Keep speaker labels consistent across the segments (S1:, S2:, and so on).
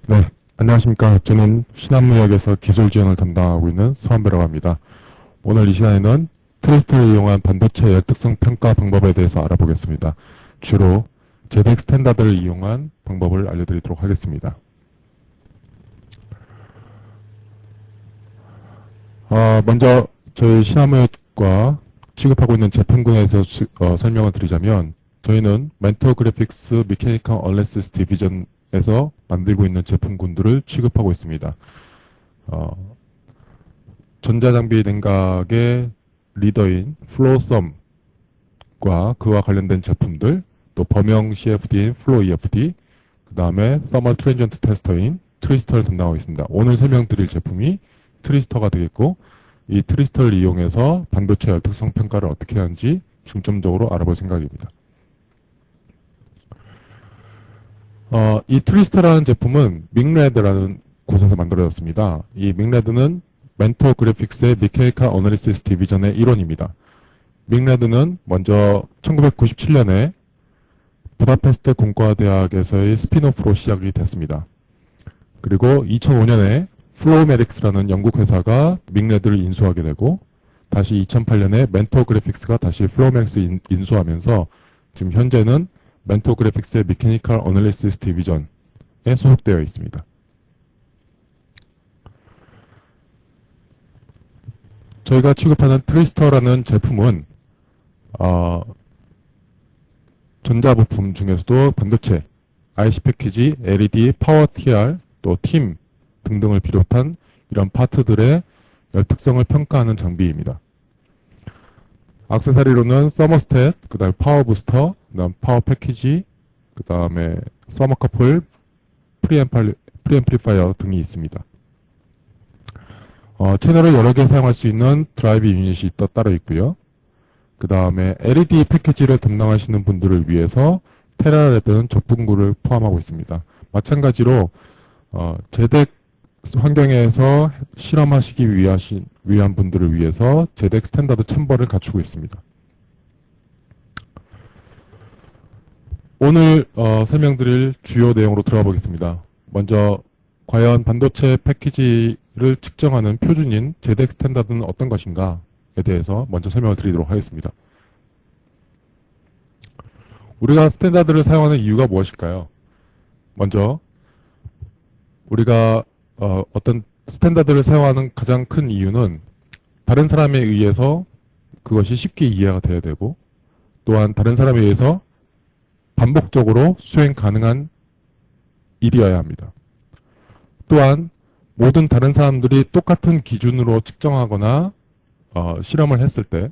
S1: 네, 안녕하십니까. 저는 신한무역에서 기술 지원을 담당하고 있는 서한배라고 합니다. 오늘 이 시간에는 트리스터를 이용한 반도체 열특성 평가 방법에 대해서 알아보겠습니다. 주로 제덱 스탠다드를 이용한 방법을 알려드리도록 하겠습니다. 먼저 저희 신한무역과 취급하고 있는 제품군에 대해서 설명을 드리자면, 저희는 멘토 그래픽스 미케니컬 어널리시스 디비전에서 만들고 있는 제품군들을 취급하고 있습니다. 전자장비 냉각의 리더인 플로썸과 그와 관련된 제품들, 또 범용 CFD인 플로 EFD, 그 다음에 서멀 트랜전트 테스터인 트리스터를 담당하고 있습니다. 오늘 설명드릴 제품이 트리스터가 되겠고, 이 트리스터를 이용해서 반도체 열특성 평가를 어떻게 하는지 중점적으로 알아볼 생각입니다. 이 트리스터라는 제품은 믹레드라는 곳에서 만들어졌습니다. 이 믹레드는 멘토 그래픽스의 미케이카 어널리시스 디비전의 일원입니다. 믹레드는 먼저 1997년에 부다페스트 공과대학에서의 스피노프로 시작이 됐습니다. 그리고 2005년에 플로우메딕스라는 영국 회사가 믹레드를 인수하게 되고, 다시 2008년에 멘토 그래픽스가 다시 플로우메딕스를 인수하면서 지금 현재는 멘토 그래픽스의 미케니컬 어널리시스 디비전에 소속되어 있습니다. 저희가 취급하는 트리스터라는 제품은 전자부품 중에서도 반도체, IC 패키지, LED, 파워 TR, 또 팀 등등을 비롯한 이런 파트들의 열특성을 평가하는 장비입니다. 액세서리로는 서머스탯, 그 다음에 파워 부스터, 그 다음 파워 패키지, 그 다음에 서머커플, 프리앰플리파이어 등이 있습니다. 채널을 여러 개 사용할 수 있는 드라이브 유닛이 따로 있고요. 그 다음에 LED 패키지를 담당하시는 분들을 위해서 테라레드는 접분구를 포함하고 있습니다. 마찬가지로 제덱 환경에서 실험하시기 위한 분들을 위해서 제덱 스탠다드 챔버를 갖추고 있습니다. 오늘 설명드릴 주요 내용으로 들어가 보겠습니다. 먼저 과연 반도체 패키지를 측정하는 표준인 제덱 스탠다드는 어떤 것인가에 대해서 먼저 설명을 드리도록 하겠습니다. 우리가 스탠다드를 사용하는 이유가 무엇일까요? 먼저 우리가 어떤 스탠다드를 사용하는 가장 큰 이유는 다른 사람에 의해서 그것이 쉽게 이해가 돼야 되고, 또한 다른 사람에 의해서 반복적으로 수행 가능한 일이어야 합니다. 또한 모든 다른 사람들이 똑같은 기준으로 측정하거나 실험을 했을 때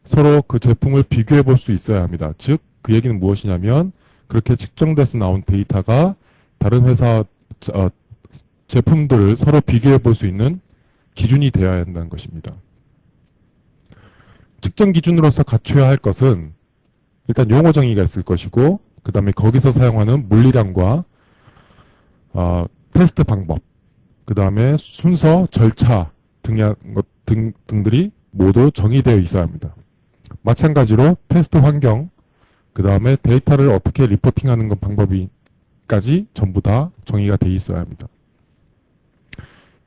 S1: 서로 그 제품을 비교해 볼 수 있어야 합니다. 즉, 그 얘기는 무엇이냐면, 그렇게 측정돼서 나온 데이터가 다른 회사 제품들을 서로 비교해 볼 수 있는 기준이 되어야 한다는 것입니다. 측정 기준으로서 갖춰야 할 것은 일단 용어 정의가 있을 것이고, 그 다음에 거기서 사용하는 물리량과 테스트 방법, 그 다음에 순서, 절차 등들이 모두 정의되어 있어야 합니다. 마찬가지로 테스트 환경, 그 다음에 데이터를 어떻게 리포팅하는 것 방법까지 전부 다 정의가 되어 있어야 합니다.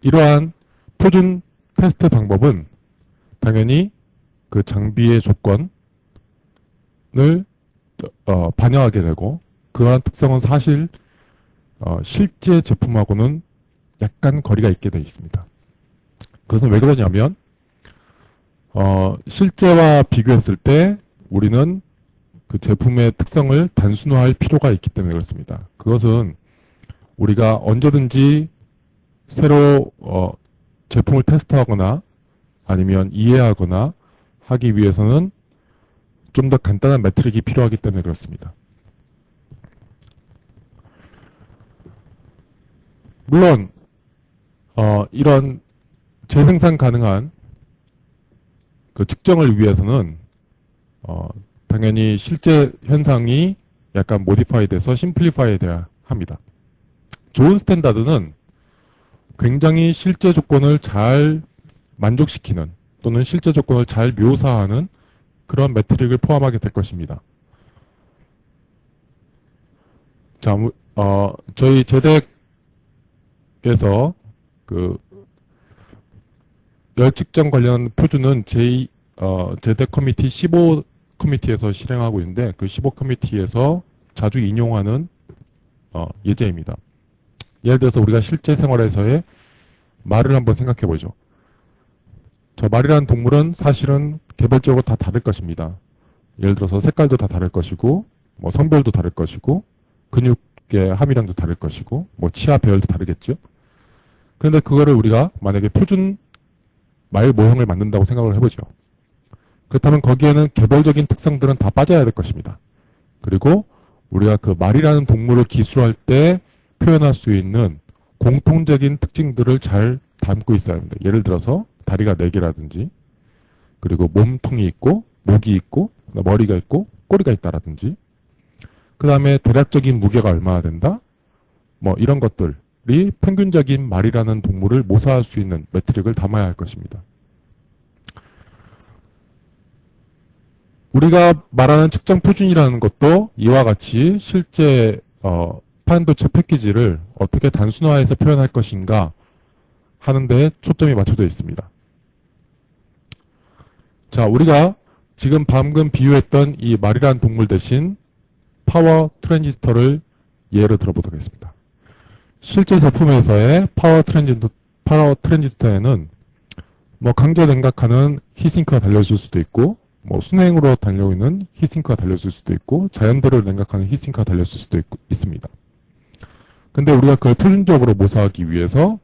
S1: 이러한 표준 테스트 방법은 당연히 그 장비의 조건을 반영하게 되고, 그러한 특성은 사실 실제 제품하고는 약간 거리가 있게 되어 있습니다. 그것은 왜 그러냐면 실제와 비교했을 때 우리는 그 제품의 특성을 단순화할 필요가 있기 때문에 그렇습니다. 그것은 우리가 언제든지 새로 제품을 테스트하거나 아니면 이해하거나 하기 위해서는 좀 더 간단한 매트릭이 필요하기 때문에 그렇습니다. 물론 이런 재생산 가능한 그 측정을 위해서는 당연히 실제 현상이 약간 모디파이 돼서 심플리파이 돼야 합니다. 좋은 스탠다드는 굉장히 실제 조건을 잘 만족시키는, 또는 실제 조건을 잘 묘사하는 그런 매트릭을 포함하게 될 것입니다. 자, 저희 제덱 제덱에서 그 열 측정 관련 표준은 제덱 커미티 15 커미티에서 실행하고 있는데 그 15 커미티에서 자주 인용하는 예제입니다. 예를 들어서 우리가 실제 생활에서의 말을 한번 생각해 보죠. 저 말이라는 동물은 사실은 개별적으로 다 다를 것입니다. 예를 들어서 색깔도 다 다를 것이고, 뭐 성별도 다를 것이고, 근육의 함유량도 다를 것이고, 뭐 치아 배열도 다르겠죠. 그런데 그거를 우리가 만약에 표준 말 모형을 만든다고 생각을 해보죠. 그렇다면 거기에는 개별적인 특성들은 다 빠져야 될 것입니다. 그리고 우리가 그 말이라는 동물을 기술할 때 표현할 수 있는 공통적인 특징들을 잘 담고 있어야 합니다. 예를 들어서 다리가 4개라든지, 그리고 몸통이 있고, 목이 있고, 머리가 있고, 꼬리가 있다라든지, 그 다음에 대략적인 무게가 얼마나 된다? 뭐 이런 것들이 평균적인 말이라는 동물을 모사할 수 있는 매트릭을 담아야 할 것입니다. 우리가 말하는 측정 표준이라는 것도 이와 같이 실제 반도체 패키지를 어떻게 단순화해서 표현할 것인가 하는 데 초점이 맞춰져 있습니다. 자, 우리가 지금 방금 비유했던 이 말이라는 동물 대신 파워 트랜지스터를 예로 들어보도록 하겠습니다. 실제 제품에서의 파워 트랜지스터에는 뭐 강제 냉각하는 히싱크가 달려있을 수도 있고, 뭐 순행으로 달려있는 히싱크가 달려있을 수도 있고, 자연대로 냉각하는 히싱크가 달려있을 수도 있습니다. 근데 우리가 그걸 표준적으로 모사하기 위해서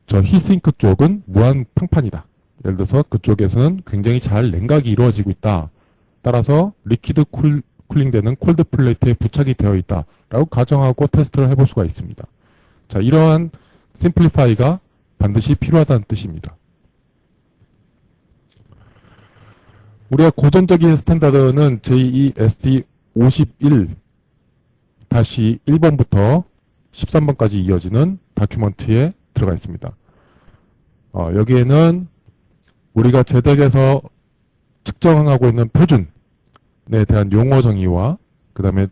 S1: 저 히싱크 쪽은 무한 평판이다. 예를 들어서 그쪽에서는 굉장히 잘 냉각이 이루어지고 있다. 따라서 리퀴드 쿨링되는 콜드 플레이트에 부착이 되어 있다. 라고 가정하고 테스트를 해볼 수가 있습니다. 자, 이러한 심플리파이가 반드시 필요하다는 뜻입니다. 우리가 고전적인 스탠다드는 JESD 51-1번부터 13번까지 이어지는 다큐먼트에 들어가 있습니다. 여기에는 우리가 제덱에서 측정하고 있는 표준에 대한 용어 정의와 그 다음에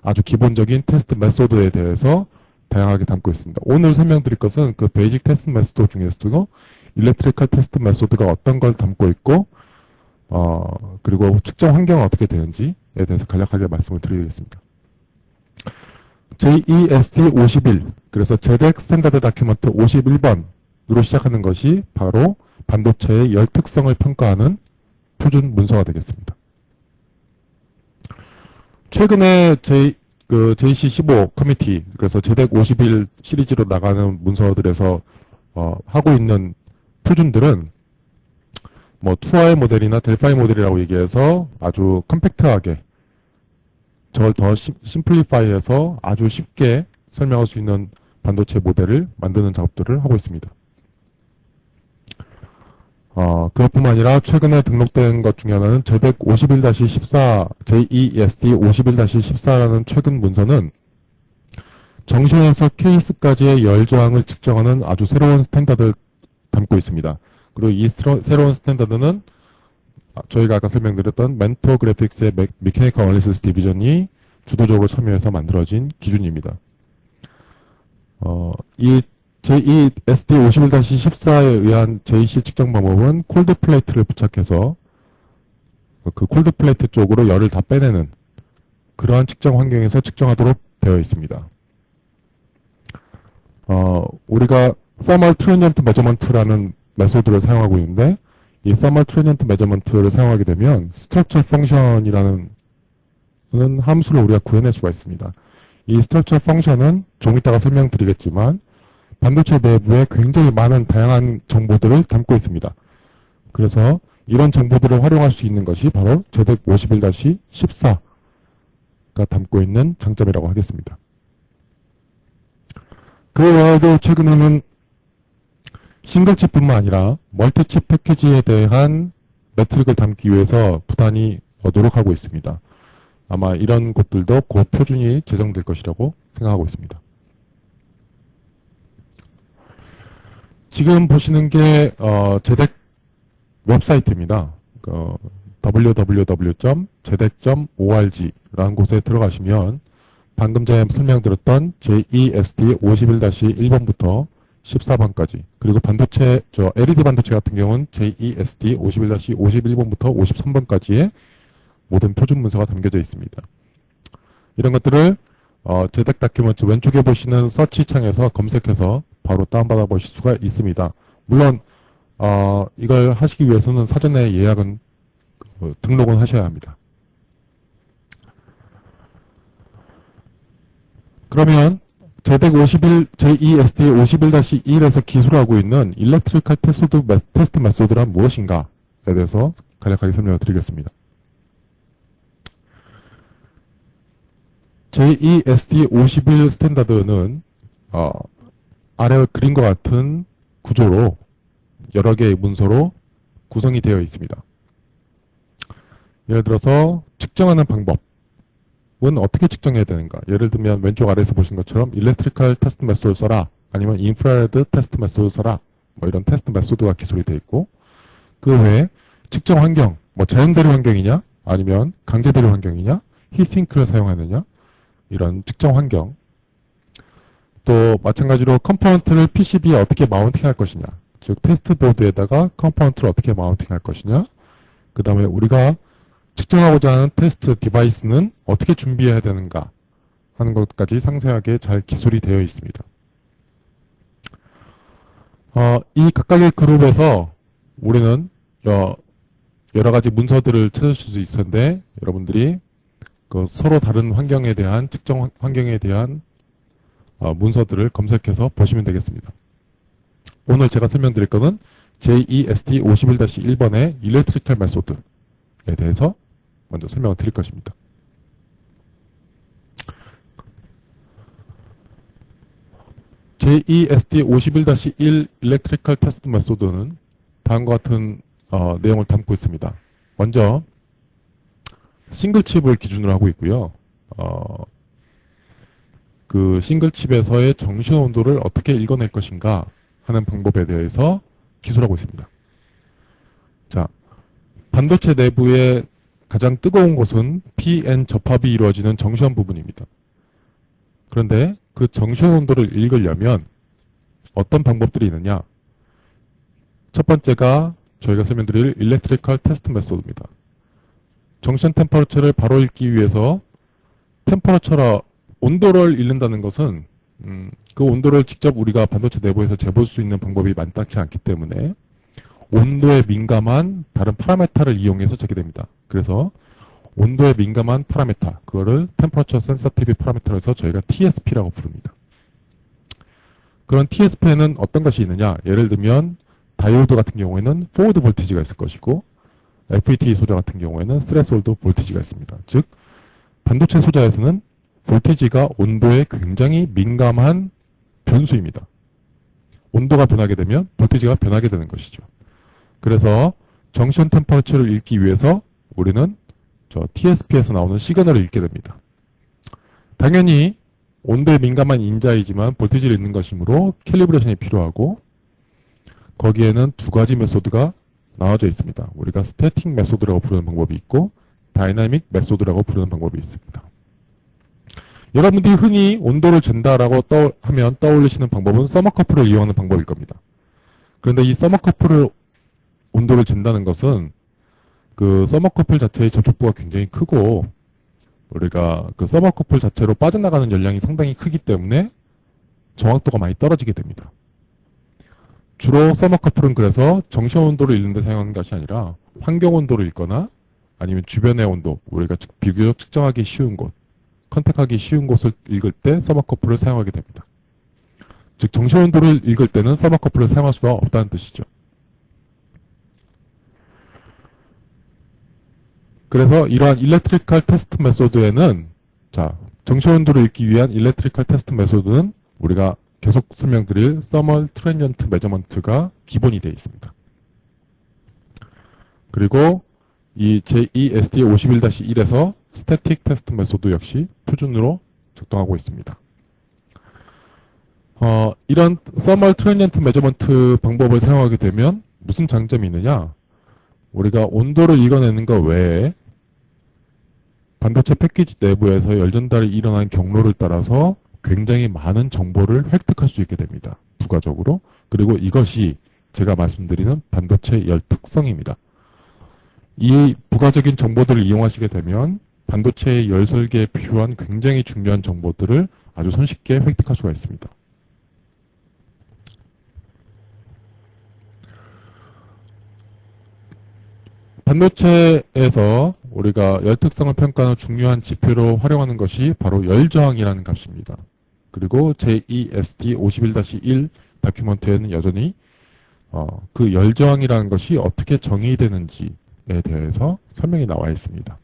S1: 아주 기본적인 테스트 메소드에 대해서 다양하게 담고 있습니다. 오늘 설명드릴 것은 그 베이직 테스트 메소드 중에서도 일렉트리컬 테스트 메소드가 어떤 걸 담고 있고 그리고 측정 환경은 어떻게 되는지에 대해서 간략하게 말씀을 드리겠습니다. JESD 51, 그래서 제덱 스탠다드 다큐먼트 51번으로 시작하는 것이 바로 반도체의 열 특성을 평가하는 표준 문서가 되겠습니다. 최근에 JC15 커미티, 그래서 제덱 51 시리즈로 나가는 문서들에서 하고 있는 표준들은 뭐 투아이 모델이나 델파이 모델이라고 얘기해서 아주 컴팩트하게 저걸 더 심플리파이해서 아주 쉽게 설명할 수 있는 반도체 모델을 만드는 작업들을 하고 있습니다. 그것뿐만 아니라 최근에 등록된 것 중에 하나는 제덱 51-14, JESD 51-14라는 최근 문서는 정신에서 케이스까지의 열 저항을 측정하는 아주 새로운 스탠다드를 담고 있습니다. 그리고 이 새로운 스탠다드는 저희가 아까 설명드렸던 멘토 그래픽스의 메케니컬 어널리시스 디비전이 주도적으로 참여해서 만들어진 기준입니다. 이 JESD 51-14에 의한 JC 측정 방법은 콜드 플레이트를 부착해서 그 콜드 플레이트 쪽으로 열을 다 빼내는 그러한 측정 환경에서 측정하도록 되어 있습니다. 우리가 Thermal Transient Measurement라는 메소드를 사용하고 있는데 이 Thermal Transient Measurement를 사용하게 되면 Structure Function이라는 함수를 우리가 구해낼 수가 있습니다. 이 Structure Function은 좀 이따가 설명드리겠지만 반도체 내부에 굉장히 많은 다양한 정보들을 담고 있습니다. 그래서 이런 정보들을 활용할 수 있는 것이 바로 제덱 51-14가 담고 있는 장점이라고 하겠습니다. 그 외에도 최근에는 싱글칩뿐만 아니라 멀티칩 패키지에 대한 매트릭을 담기 위해서 부단히 노력하고 있습니다. 아마 이런 것들도 곧 표준이 제정될 것이라고 생각하고 있습니다. 지금 보시는 게 제덱 웹사이트입니다. www.jedec.org라는 곳에 들어가시면 방금 전에 설명드렸던 JESD 51-1번부터 14번까지. 그리고 반도체, LED 반도체 같은 경우는 JESD 51-51번부터 53번까지의 모든 표준 문서가 담겨져 있습니다. 이런 것들을 제작 다큐먼트 왼쪽에 보시는 서치 창에서 검색해서 바로 다운받아 보실 수가 있습니다. 물론 이걸 하시기 위해서는 사전에 예약은 등록은 하셔야 합니다. 그러면 제덱 51, JESD 51-1에서 기술하고 있는 일렉트리컬 테스트 메소드란 무엇인가에 대해서 간략하게 설명을 드리겠습니다. JESD 51 스탠다드는 아래 그림과 같은 구조로 여러 개의 문서로 구성이 되어 있습니다. 예를 들어서 측정하는 방법은 어떻게 측정해야 되는가? 예를 들면 왼쪽 아래에서 보신 것처럼 일렉트리컬 테스트 메소드를 써라, 아니면 인프라레드 테스트 메소드를 써라, 뭐 이런 테스트 메소드가 기술이 되어 있고, 그 외에 측정 환경, 뭐 자연 대류 환경이냐, 아니면 강제 대류 환경이냐, 히트싱크를 사용하느냐, 이런 측정 환경. 또 마찬가지로 컴포넌트를 PCB에 어떻게 마운팅할 것이냐, 즉 테스트 보드에다가 컴포넌트를 어떻게 마운팅할 것이냐, 그 다음에 우리가 측정하고자 하는 테스트 디바이스는 어떻게 준비해야 되는가 하는 것까지 상세하게 잘 기술이 되어 있습니다. 이 각각의 그룹에서 우리는 여러 가지 문서들을 찾으실 수 있을 텐데, 여러분들이 서로 다른 환경에 대한, 측정 환경에 대한 문서들을 검색해서 보시면 되겠습니다. 오늘 제가 설명드릴 것은 JESD 51-1번의 일렉트리컬 메소드에 대해서 먼저 설명을 드릴 것입니다. JESD 51-1 일렉트리컬 테스트 메소드는 다음과 같은 내용을 담고 있습니다. 먼저 싱글 칩을 기준으로 하고 있고요. 그 싱글 칩에서의 정시 온도를 어떻게 읽어낼 것인가 하는 방법에 대해서 기술하고 있습니다. 자, 반도체 내부의 가장 뜨거운 곳은 P-N 접합이 이루어지는 정시원 부분입니다. 그런데 그 정시원 온도를 읽으려면 어떤 방법들이 있느냐? 첫 번째가 저희가 설명드릴 일렉트리컬 테스트 메소드입니다. 정션 템퍼러처를 바로 읽기 위해서 템퍼러처라 온도를 읽는다는 것은 그 온도를 직접 우리가 반도체 내부에서 재볼 수 있는 방법이 많지 않기 때문에 온도에 민감한 다른 파라메타를 이용해서 재게됩니다. 그래서 온도에 민감한 파라메타, 그거를 Temperature Sensitive Parameter로 해서 저희가 TSP라고 부릅니다. 그런 TSP에는 어떤 것이 있느냐? 예를 들면 다이오드 같은 경우에는 포워드 볼티지가 있을 것이고, FET 소자 같은 경우에는 스레스홀드 볼티지가 있습니다. 즉 반도체 소자에서는 볼티지가 온도에 굉장히 민감한 변수입니다. 온도가 변하게 되면 볼티지가 변하게 되는 것이죠. 그래서 정션 템퍼러처를 읽기 위해서 우리는 TSP에서 나오는 시그널을 읽게 됩니다. 당연히 온도에 민감한 인자이지만 볼티지를 읽는 것이므로 캘리브레이션이 필요하고, 거기에는 두 가지 메소드가 나와져 있습니다. 우리가 스태틱 메소드라고 부르는 방법이 있고 다이나믹 메소드라고 부르는 방법이 있습니다. 여러분들이 흔히 온도를 잰다라고 하면 떠올리시는 방법은 서머커플을 이용하는 방법일 겁니다. 그런데 이 서머커플을 온도를 잰다는 것은 그 서머커플 자체의 접촉부가 굉장히 크고, 우리가 그 서머커플 자체로 빠져나가는 열량이 상당히 크기 때문에 정확도가 많이 떨어지게 됩니다. 주로 서머커플은 그래서 정시 온도를 읽는 데 사용하는 것이 아니라 환경 온도를 읽거나 아니면 주변의 온도, 우리가 비교적 측정하기 쉬운 곳, 컨택하기 쉬운 곳을 읽을 때 서머커플을 사용하게 됩니다. 즉 정시 온도를 읽을 때는 서머커플을 사용할 수가 없다는 뜻이죠. 그래서 이러한 일렉트리컬 테스트 메소드에는, 정시 온도를 읽기 위한 일렉트리컬 테스트 메소드는 우리가 계속 설명드릴 Thermal Transient Measurement가 기본이 되어 있습니다. 그리고 이 JESD 51-1에서 Static Test Method 역시 표준으로 작동하고 있습니다. 이런 Thermal Transient Measurement 방법을 사용하게 되면 무슨 장점이 있느냐? 우리가 온도를 읽어내는 것 외에 반도체 패키지 내부에서 열전달이 일어난 경로를 따라서 굉장히 많은 정보를 획득할 수 있게 됩니다. 부가적으로. 그리고 이것이 제가 말씀드리는 반도체 열 특성입니다. 이 부가적인 정보들을 이용하시게 되면 반도체의 열 설계에 필요한 굉장히 중요한 정보들을 아주 손쉽게 획득할 수가 있습니다. 반도체에서 우리가 열 특성을 평가하는 중요한 지표로 활용하는 것이 바로 열 저항이라는 값입니다. 그리고 JESD51-1 다큐멘트에는 여전히 그 열 저항이라는 것이 어떻게 정의되는지에 대해서 설명이 나와 있습니다.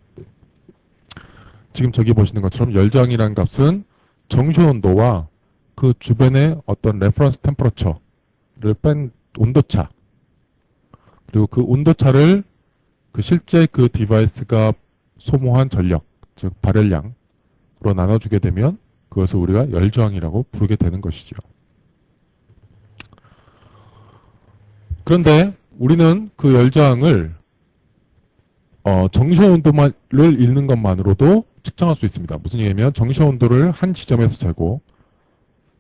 S1: 지금 저기 보시는 것처럼 열 저항이라는 값은 정쇼 온도와 그 주변의 어떤 레퍼런스 템퍼러처를 뺀 온도차, 그리고 그 온도차를 그 실제 그 디바이스가 소모한 전력, 즉 발열량으로 나눠주게 되면 그것을 우리가 열저항이라고 부르게 되는 것이죠. 그런데 우리는 그 열저항을 정시 온도를 읽는 것만으로도 측정할 수 있습니다. 무슨 얘기냐면 정시 온도를 한 지점에서 재고,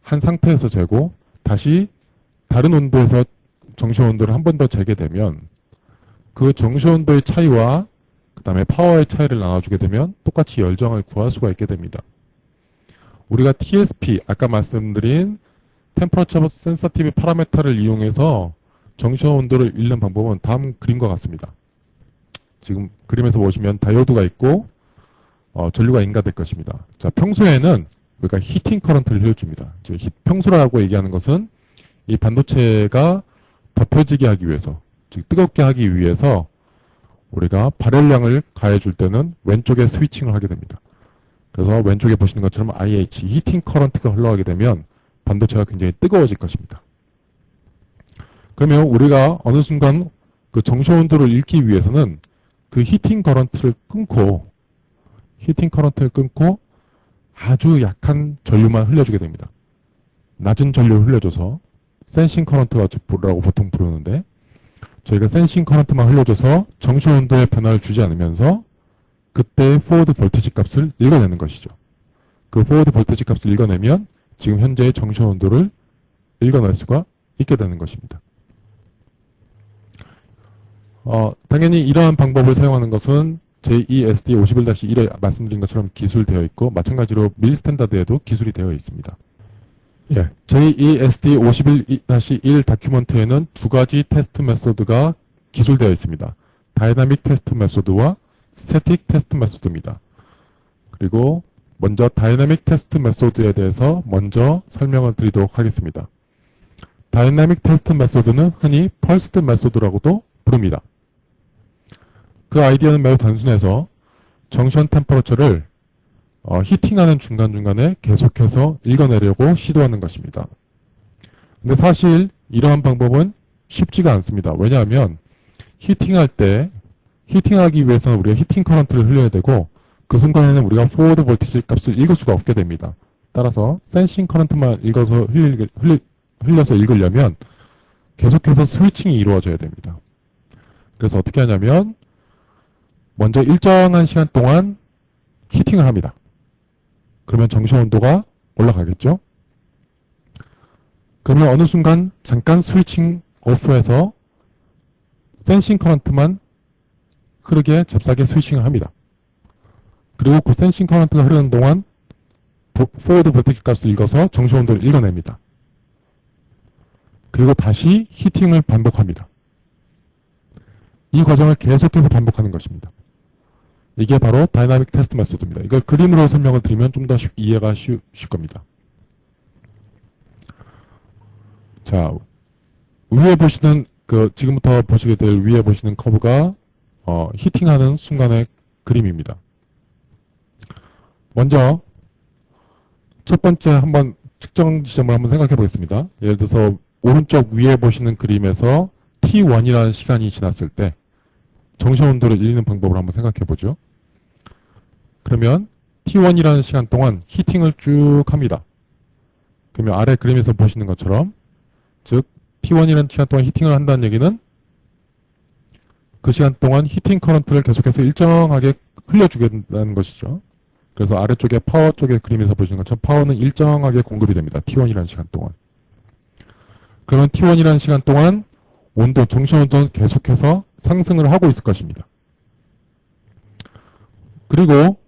S1: 한 상태에서 재고, 다시 다른 온도에서 정시 온도를 한 번 더 재게 되면 그 정시 온도의 차이와 그 다음에 파워의 차이를 나눠주게 되면 똑같이 열저항을 구할 수가 있게 됩니다. 우리가 TSP, 아까 말씀드린 Temperature Sensitive Parameter를 이용해서 정시 온도를 읽는 방법은 다음 그림과 같습니다. 지금 그림에서 보시면 다이오드가 있고 전류가 인가될 것입니다. 자, 평소에는 우리가 히팅 커런트를 흘려줍니다. 즉 평소라고 얘기하는 것은 이 반도체가 덮여지게 하기 위해서, 즉 뜨겁게 하기 위해서 우리가 발열량을 가해줄 때는 왼쪽에 스위칭을 하게 됩니다. 그래서 왼쪽에 보시는 것처럼 IH, 히팅 커런트가 흘러가게 되면 반도체가 굉장히 뜨거워질 것입니다. 그러면 우리가 어느 순간 그 정시 온도를 읽기 위해서는 그 히팅 커런트를 끊고 아주 약한 전류만 흘려주게 됩니다. 낮은 전류를 흘려줘서 센싱 커런트라고 보통 부르는데, 저희가 센싱 커런트만 흘려줘서 정시 온도의 변화를 주지 않으면서 그때의 포워드 볼티지 값을 읽어내는 것이죠. 그 포워드 볼티지 값을 읽어내면 지금 현재의 정시 온도를 읽어낼 수가 있게 되는 것입니다. 당연히 이러한 방법을 사용하는 것은 JESD51-1에 말씀드린 것처럼 기술되어 있고, 마찬가지로 밀 스탠다드에도 기술이 되어 있습니다. 예, JESD51-1 다큐멘트에는 두 가지 테스트 메소드가 기술되어 있습니다. 다이나믹 테스트 메소드와 스태틱 테스트 메소드입니다. 그리고 먼저 다이나믹 테스트 메소드에 대해서 먼저 설명을 드리도록 하겠습니다. 다이나믹 테스트 메소드는 흔히 펄스드 메소드라고도 부릅니다. 그 아이디어는 매우 단순해서 정션 템퍼러처를 히팅하는 중간중간에 계속해서 읽어내려고 시도하는 것입니다. 근데 사실 이러한 방법은 쉽지가 않습니다. 왜냐하면 히팅하기 위해서는 우리가 히팅 커런트를 흘려야 되고, 그 순간에는 우리가 포워드 볼티지 값을 읽을 수가 없게 됩니다. 따라서 센싱 커런트만 흘려서 읽으려면 계속해서 스위칭이 이루어져야 됩니다. 그래서 어떻게 하냐면 먼저 일정한 시간 동안 히팅을 합니다. 그러면 정시 온도가 올라가겠죠? 그러면 어느 순간 잠깐 스위칭 오프해서 센싱 커런트만 흐르게 잽싸게 스위칭을 합니다. 그리고 그 센싱 커런트가 흐르는 동안 포워드 볼티지 값을 읽어서 정시 온도를 읽어냅니다. 그리고 다시 히팅을 반복합니다. 이 과정을 계속해서 반복하는 것입니다. 이게 바로 다이나믹 테스트 메소드입니다. 이걸 그림으로 설명을 드리면 좀 더 이해가 쉬울 겁니다. 자, 위에 보시는 지금부터 보시게 될 위에 보시는 커브가 히팅하는 순간의 그림입니다. 먼저 첫 번째 한번 측정 지점을 한번 생각해 보겠습니다. 예를 들어서 오른쪽 위에 보시는 그림에서 T1이라는 시간이 지났을 때 정시 온도를 읽는 방법을 한번 생각해 보죠. 그러면 T1이라는 시간 동안 히팅을 쭉 합니다. 그러면 아래 그림에서 보시는 것처럼, 즉 T1이라는 시간 동안 히팅을 한다는 얘기는 그 시간 동안 히팅 커런트를 계속해서 일정하게 흘려주게 된다는 것이죠. 그래서 아래쪽에 파워 쪽의 그림에서 보시는 것처럼 파워는 일정하게 공급이 됩니다. T1이라는 시간 동안. 그러면 T1이라는 시간 동안 온도, 정시 온도는 계속해서 상승을 하고 있을 것입니다. 그리고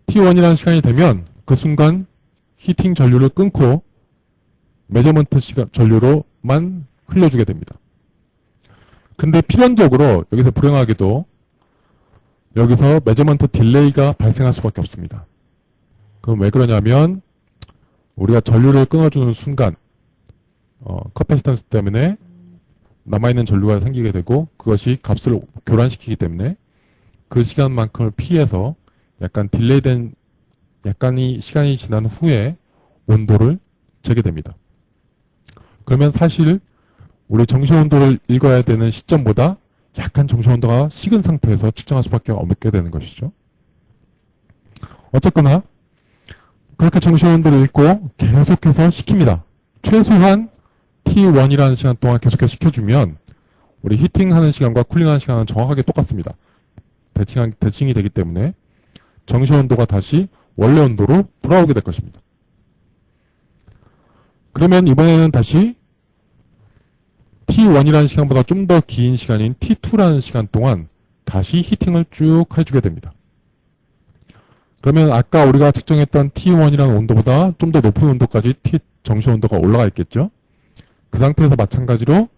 S1: T1이라는 시간이 되면 그 순간 히팅 전류를 끊고 매저먼트 전류로만 흘려주게 됩니다. 근데 필연적으로 여기서 불행하게도 여기서 매저먼트 딜레이가 발생할 수밖에 없습니다. 그럼 왜 그러냐면 우리가 전류를 끊어주는 순간 커패시턴스 때문에 남아있는 전류가 생기게 되고 그것이 값을 교란시키기 때문에 그 시간만큼을 피해서 약간 딜레이된 약간의 시간이 지난 후에 온도를 재게 됩니다. 그러면 사실 우리 정시 온도를 읽어야 되는 시점보다 약간 정시 온도가 식은 상태에서 측정할 수밖에 없게 되는 것이죠. 어쨌거나 그렇게 정시 온도를 읽고 계속해서 식힙니다. 최소한 T1이라는 시간 동안 계속해서 식혀주면 우리 히팅하는 시간과 쿨링하는 시간은 정확하게 똑같습니다. 대칭이 되기 때문에 정시 온도가 다시 원래 온도로 돌아오게 될 것입니다. 그러면 이번에는 다시 T1이라는 시간보다 좀 더 긴 시간인 T2라는 시간 동안 다시 히팅을 쭉 해주게 됩니다. 그러면 아까 우리가 측정했던 T1이라는 온도보다 좀 더 높은 온도까지 정시 온도가 올라가 있겠죠? 그 상태에서 마찬가지로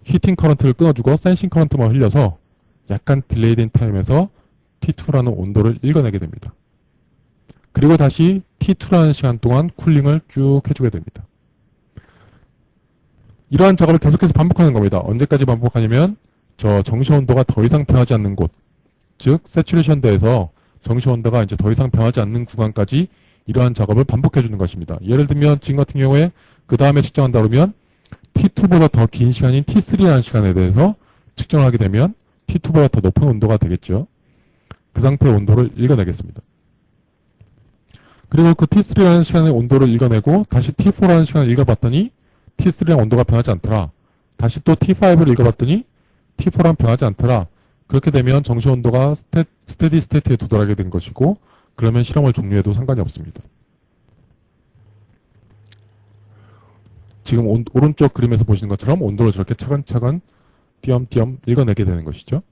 S1: 히팅 커런트를 끊어주고 센싱 커런트만 흘려서 약간 딜레이된 타임에서 T2라는 온도를 읽어내게 됩니다. 그리고 다시 T2라는 시간 동안 쿨링을 쭉 해주게 됩니다. 이러한 작업을 계속해서 반복하는 겁니다. 언제까지 반복하냐면 저 정시 온도가 더 이상 변하지 않는 곳, 즉 세츄레이션 대에서 정시 온도가 이제 더 이상 변하지 않는 구간까지 이러한 작업을 반복해 주는 것입니다. 예를 들면 지금 같은 경우에 그 다음에 측정한다 그러면 T2보다 더 긴 시간인 T3라는 시간에 대해서 측정을 하게 되면 T2보다 더 높은 온도가 되겠죠. 그 상태의 온도를 읽어내겠습니다. 그리고 그 T3라는 시간의 온도를 읽어내고 다시 T4라는 시간을 읽어봤더니 T3랑 온도가 변하지 않더라. 다시 또 T5를 읽어봤더니 T4랑 변하지 않더라. 그렇게 되면 정시 온도가 스테디 스테이트에 도달하게 된 것이고 그러면 실험을 종료해도 상관이 없습니다. 지금 오른쪽 그림에서 보시는 것처럼 온도를 저렇게 차근차근 띄엄띄엄 읽어내게 되는 것이죠.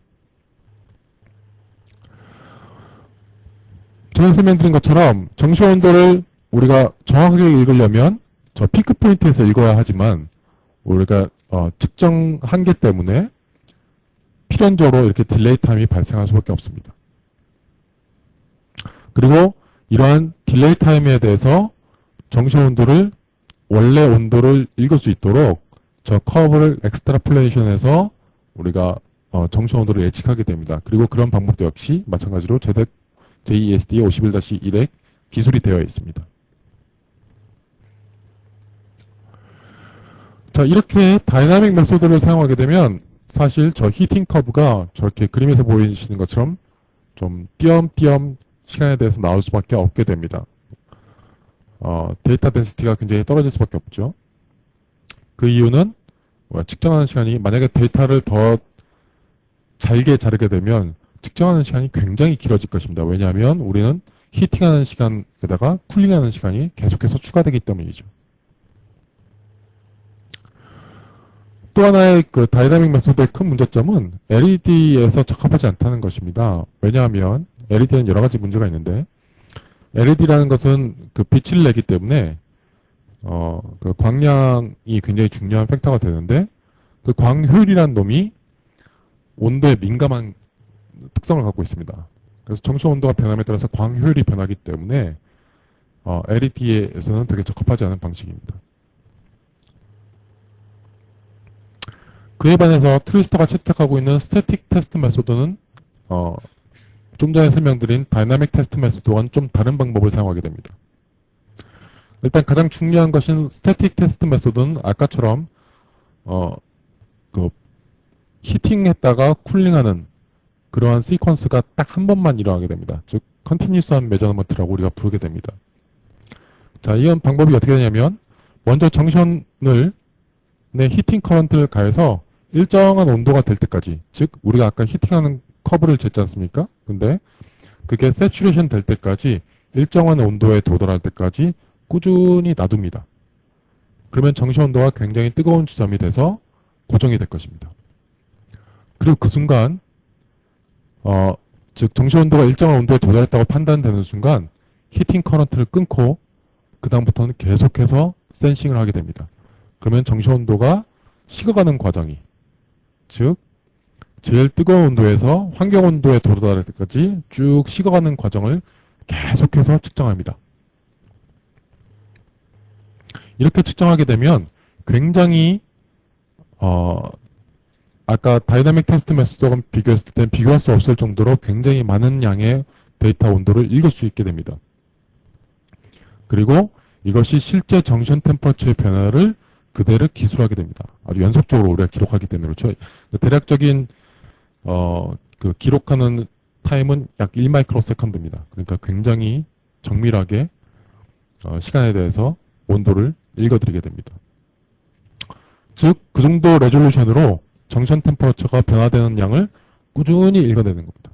S1: 전에 설명드린 것처럼 정시 온도를 우리가 정확하게 읽으려면 저 피크 포인트에서 읽어야 하지만 우리가 측정 한계 때문에 필연적으로 이렇게 딜레이 타임이 발생할 수밖에 없습니다. 그리고 이러한 딜레이 타임에 대해서 정시 온도를 원래 온도를 읽을 수 있도록 저 커브를 엑스트라폴레이션해서 우리가 정시 온도를 예측하게 됩니다. 그리고 그런 방법도 역시 마찬가지로 JESD 51-1에 기술이 되어 있습니다. 자, 이렇게 다이나믹 메소드를 사용하게 되면 사실 저 히팅 커브가 저렇게 그림에서 보이시는 것처럼 좀 띄엄띄엄 시간에 대해서 나올 수밖에 없게 됩니다. 데이터 덴시티가 굉장히 떨어질 수밖에 없죠. 그 이유는 측정하는 시간이 만약에 데이터를 더 잘게 자르게 되면 측정하는 시간이 굉장히 길어질 것입니다. 왜냐하면 우리는 히팅하는 시간에다가 쿨링하는 시간이 계속해서 추가되기 때문이죠. 또 하나의 그 다이나믹 메소드의 큰 문제점은 LED에서 적합하지 않다는 것입니다. 왜냐하면 LED에는 여러 가지 문제가 있는데 LED라는 것은 그 빛을 내기 때문에 그 광량이 굉장히 중요한 팩터가 되는데 그 광효율이라는 놈이 온도에 민감한 특성을 갖고 있습니다. 그래서 정시 온도가 변함에 따라서 광효율이 변하기 때문에 LED에서는 되게 적합하지 않은 방식입니다. 그에 반해서 트위스터가 채택하고 있는 스태틱 테스트 메소드는 좀 전에 설명드린 다이나믹 테스트 메소드와는 좀 다른 방법을 사용하게 됩니다. 일단 가장 중요한 것은 스태틱 테스트 메소드는 아까처럼 그 히팅했다가 쿨링하는 그러한 시퀀스가 딱 한 번만 일어나게 됩니다. 즉 컨티뉴스한 메저먼트라고 우리가 부르게 됩니다. 자, 이런 방법이 어떻게 되냐면 먼저 정션을 내 히팅 커런트를 가해서 일정한 온도가 될 때까지, 즉 우리가 아까 히팅하는 커브를 쟀지 않습니까? 근데 그게 세츄레이션 될 때까지 일정한 온도에 도달할 때까지 꾸준히 놔둡니다. 그러면 정시 온도가 굉장히 뜨거운 지점이 돼서 고정이 될 것입니다. 그리고 그 순간 즉 정시 온도가 일정한 온도에 도달했다고 판단되는 순간 히팅 커런트를 끊고 그 다음부터는 계속해서 센싱을 하게 됩니다. 그러면 정시 온도가 식어가는 과정이, 즉 제일 뜨거운 온도에서 환경 온도에 도달할 때까지 쭉 식어가는 과정을 계속해서 측정합니다. 이렇게 측정하게 되면 굉장히 아까 다이나믹 테스트 메소드와 비교했을 땐 비교할 수 없을 정도로 굉장히 많은 양의 데이터 온도를 읽을 수 있게 됩니다. 그리고 이것이 실제 정션 템퍼처의 변화를 그대로 기술하게 됩니다. 아주 연속적으로 우리가 기록하기 때문에 그렇죠. 대략적인 그 기록하는 타임은 약 1마이크로세컨드입니다. 그러니까 굉장히 정밀하게 시간에 대해서 온도를 읽어드리게 됩니다. 즉, 그 정도 레졸루션으로 정션 템퍼처가 변화되는 양을 꾸준히 읽어내는 겁니다.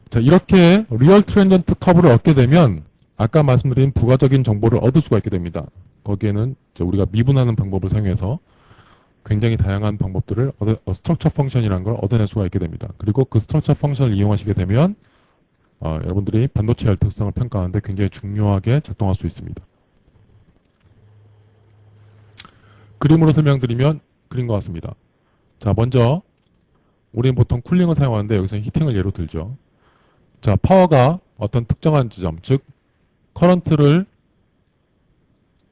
S1: 자, 이렇게 리얼 트랜전트 커브를 얻게 되면 아까 말씀드린 부가적인 정보를 얻을 수가 있게 됩니다. 거기에는 우리가 미분하는 방법을 사용해서 굉장히 다양한 방법들을 스트럭처 펑션이라는 걸 얻어낼 수가 있게 됩니다. 그리고 그 스트럭처 펑션을 이용하시게 되면 여러분들이 반도체 열특성을 평가하는데 굉장히 중요하게 작동할 수 있습니다. 그림으로 설명드리면 그린 것 같습니다. 자, 먼저 우리는 보통 쿨링을 사용하는데 여기서 히팅을 예로 들죠. 자, 파워가 어떤 특정한 지점, 즉 커런트를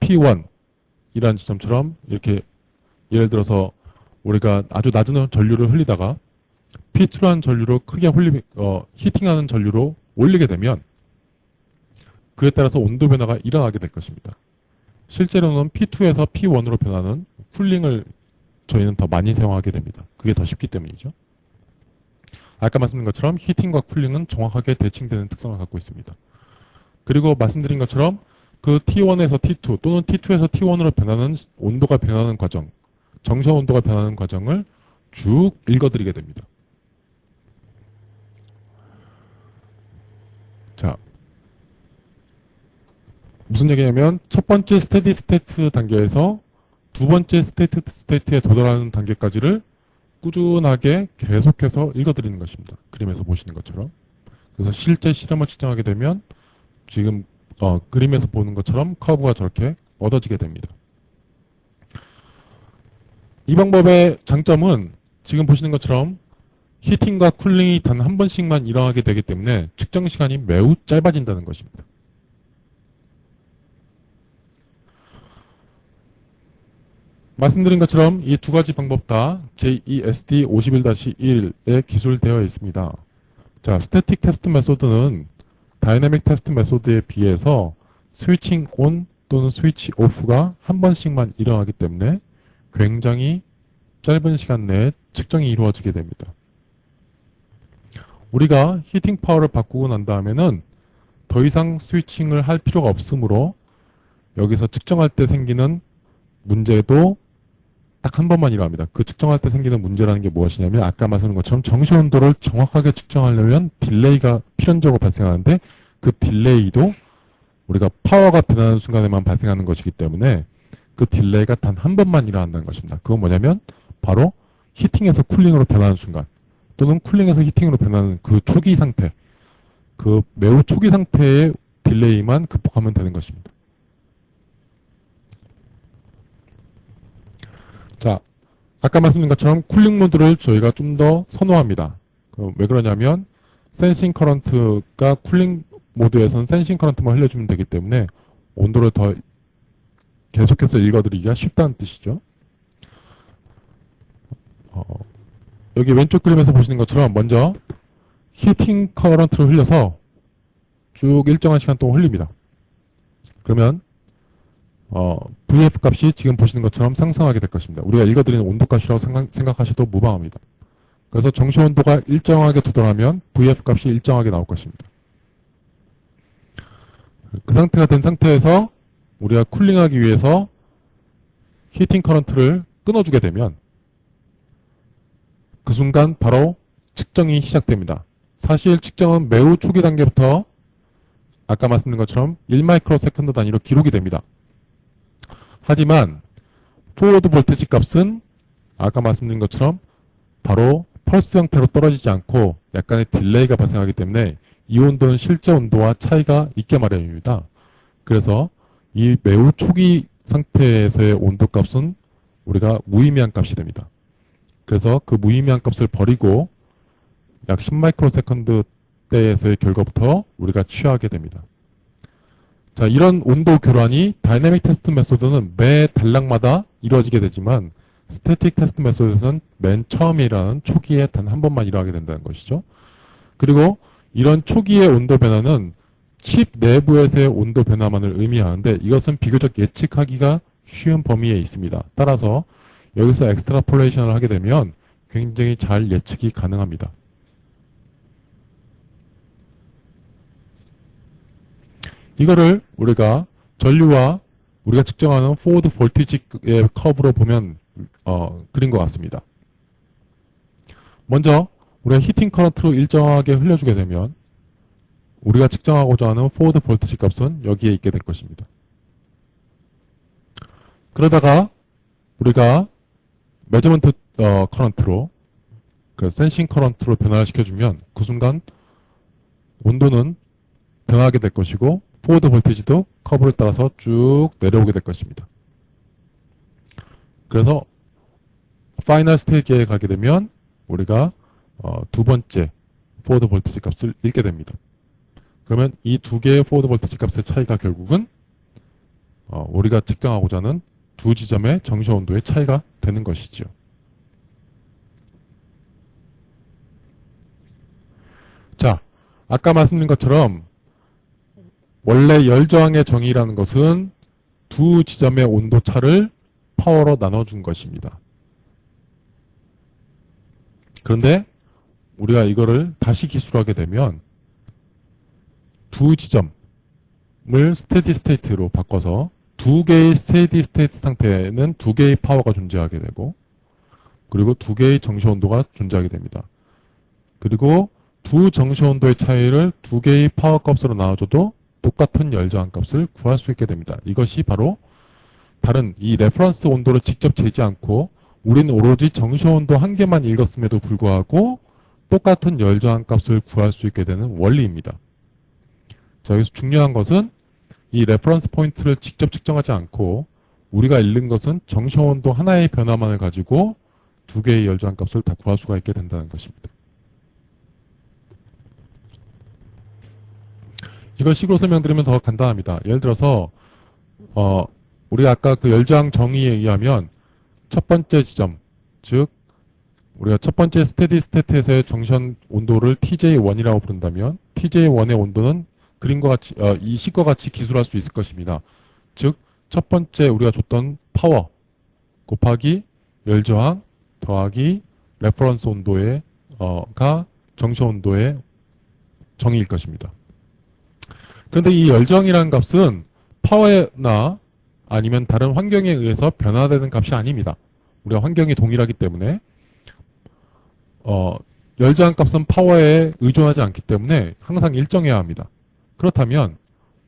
S1: P1이라는 지점처럼 이렇게 예를 들어서 우리가 아주 낮은 전류를 흘리다가 P2라는 전류로 크게 히팅하는 전류로 올리게 되면 그에 따라서 온도 변화가 일어나게 될 것입니다. 실제로는 P2에서 P1으로 변하는 쿨링을 저희는 더 많이 사용하게 됩니다. 그게 더 쉽기 때문이죠. 아까 말씀드린 것처럼 히팅과 쿨링은 정확하게 대칭되는 특성을 갖고 있습니다. 그리고 말씀드린 것처럼 그 T1에서 T2 또는 T2에서 T1으로 변하는 온도가 변하는 과정, 정시 온도가 변하는 과정을 쭉 읽어드리게 됩니다. 자, 무슨 얘기냐면 첫 번째 스테디 스테이트 단계에서 두 번째 스테이트에 도달하는 단계까지를 꾸준하게 계속해서 읽어드리는 것입니다. 그림에서 보시는 것처럼. 그래서 실제 실험을 측정하게 되면 지금 그림에서 보는 것처럼 커브가 저렇게 얻어지게 됩니다. 이 방법의 장점은 지금 보시는 것처럼 히팅과 쿨링이 단 한 번씩만 일어나게 되기 때문에 측정 시간이 매우 짧아진다는 것입니다. 말씀드린 것처럼 이 두 가지 방법 다 JESD 51-1에 기술되어 있습니다. 자, 스태틱 테스트 메소드는 다이내믹 테스트 메소드에 비해서 스위칭 온 또는 스위치 오프가 한 번씩만 일어나기 때문에 굉장히 짧은 시간 내에 측정이 이루어지게 됩니다. 우리가 히팅 파워를 바꾸고 난 다음에는 더 이상 스위칭을 할 필요가 없으므로 여기서 측정할 때 생기는 문제도 딱 한 번만 일어납니다. 그 측정할 때 생기는 문제라는 게 무엇이냐면 아까 말씀드린 것처럼 정시 온도를 정확하게 측정하려면 딜레이가 필연적으로 발생하는데 그 딜레이도 우리가 파워가 변하는 순간에만 발생하는 것이기 때문에 그 딜레이가 단 한 번만 일어난다는 것입니다. 그건 뭐냐면 바로 히팅에서 쿨링으로 변하는 순간 또는 쿨링에서 히팅으로 변하는 그 초기 상태, 그 매우 초기 상태의 딜레이만 극복하면 되는 것입니다. 자, 아까 말씀드린 것처럼 쿨링 모드를 저희가 좀 더 선호합니다. 왜 그러냐면 센싱 커런트가 쿨링 모드에서는 센싱 커런트만 흘려주면 되기 때문에 온도를 더 계속해서 읽어드리기가 쉽다는 뜻이죠. 여기 왼쪽 그림에서 보시는 것처럼 먼저 히팅 커런트를 흘려서 쭉 일정한 시간 동안 흘립니다. 그러면 VF 값이 지금 보시는 것처럼 상승하게 될 것입니다. 우리가 읽어드리는 온도 값이라고 생각하셔도 무방합니다. 그래서 정시 온도가 일정하게 도달하면 VF 값이 일정하게 나올 것입니다. 그 상태가 된 상태에서 우리가 쿨링하기 위해서 히팅 커런트를 끊어주게 되면 그 순간 바로 측정이 시작됩니다. 사실 측정은 매우 초기 단계부터 아까 말씀드린 것처럼 1마이크로세컨드 단위로 기록이 됩니다. 하지만 포워드 볼테지 값은 아까 말씀드린 것처럼 바로 펄스 형태로 떨어지지 않고 약간의 딜레이가 발생하기 때문에 이 온도는 실제 온도와 차이가 있게 마련입니다. 그래서 이 매우 초기 상태에서의 온도 값은 우리가 무의미한 값이 됩니다. 그래서 그 무의미한 값을 버리고 약 10마이크로세컨드 때에서의 결과부터 우리가 취하게 됩니다. 자, 이런 온도 교란이 다이내믹 테스트 메소드는 매 단락마다 이루어지게 되지만 스태틱 테스트 메소드에서는 맨 처음이라는 초기에 단 한 번만 일어나게 된다는 것이죠. 그리고 이런 초기의 온도 변화는 칩 내부에서의 온도 변화만을 의미하는데 이것은 비교적 예측하기가 쉬운 범위에 있습니다. 따라서 여기서 엑스트라폴레이션을 하게 되면 굉장히 잘 예측이 가능합니다. 이거를 우리가 전류와 우리가 측정하는 포워드 볼티지의 커브로 보면 그린 것 같습니다. 먼저 우리가 히팅 커런트로 일정하게 흘려주게 되면 우리가 측정하고자 하는 포워드 볼티지 값은 여기에 있게 될 것입니다. 그러다가 우리가 매저먼트 커런트로 센싱 커런트로 변화를 시켜주면 그 순간 온도는 변화하게 될 것이고 포워드 볼티지도 커브를 따라서 쭉 내려오게 될 것입니다. 그래서 파이널 스테이지에 가게 되면 우리가 두 번째 포워드 볼티지 값을 읽게 됩니다. 그러면 이 두 개의 포워드 볼티지 값의 차이가 결국은 우리가 측정하고자 하는 두 지점의 정시 온도의 차이가 되는 것이죠. 자, 아까 말씀드린 것처럼 원래 열저항의 정의라는 것은 두 지점의 온도 차를 파워로 나눠준 것입니다. 그런데 우리가 이거를 다시 기술하게 되면 두 지점을 스테디 스테이트로 바꿔서 두 개의 스테디 스테이트 상태에는 두 개의 파워가 존재하게 되고 그리고 두 개의 정시 온도가 존재하게 됩니다. 그리고 두 정시 온도의 차이를 두 개의 파워 값으로 나눠줘도 똑같은 열저항 값을 구할 수 있게 됩니다. 이것이 바로 다른 이 레퍼런스 온도를 직접 재지 않고 우리는 오로지 정시 온도 한 개만 읽었음에도 불구하고 똑같은 열저항 값을 구할 수 있게 되는 원리입니다. 자, 여기서 중요한 것은 이 레퍼런스 포인트를 직접 측정하지 않고 우리가 읽는 것은 정시 온도 하나의 변화만을 가지고 두 개의 열저항 값을 다 구할 수가 있게 된다는 것입니다. 이걸 식으로 설명드리면 더 간단합니다. 예를 들어서 우리가 아까 그 열저항 정의에 의하면 첫 번째 지점, 즉 우리가 첫 번째 스테디 스테이트에서의 정션 온도를 TJ1이라고 부른다면 TJ1의 온도는 그림과 같이 이 식과 같이 기술할 수 있을 것입니다. 즉 첫 번째 우리가 줬던 파워 곱하기 열저항 더하기 레퍼런스 온도의 가 정시 온도의 정의일 것입니다. 그런데 이 열저항이라는 값은 파워나 아니면 다른 환경에 의해서 변화되는 값이 아닙니다. 우리가 환경이 동일하기 때문에 열저항 값은 파워에 의존하지 않기 때문에 항상 일정해야 합니다. 그렇다면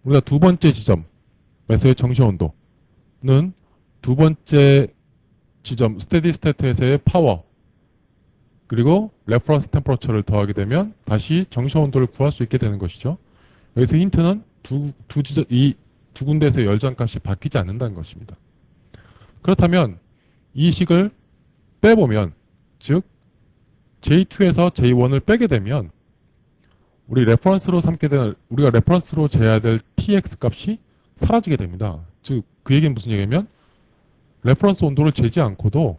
S1: 우리가 두 번째 지점에서의 정시 온도는 두 번째 지점 스테디 스테이트에서의 파워 그리고 레퍼런스 템퍼러처를 더하게 되면 다시 정시 온도를 구할 수 있게 되는 것이죠. 여기서 힌트는 이 두 군데에서의 열저항 값이 바뀌지 않는다는 것입니다. 그렇다면 이 식을 빼보면 즉 J2에서 J1을 빼게 되면 우리가 레퍼런스로 재야 될 TX 값이 사라지게 됩니다. 즉 그 얘기는 무슨 얘기냐면 레퍼런스 온도를 재지 않고도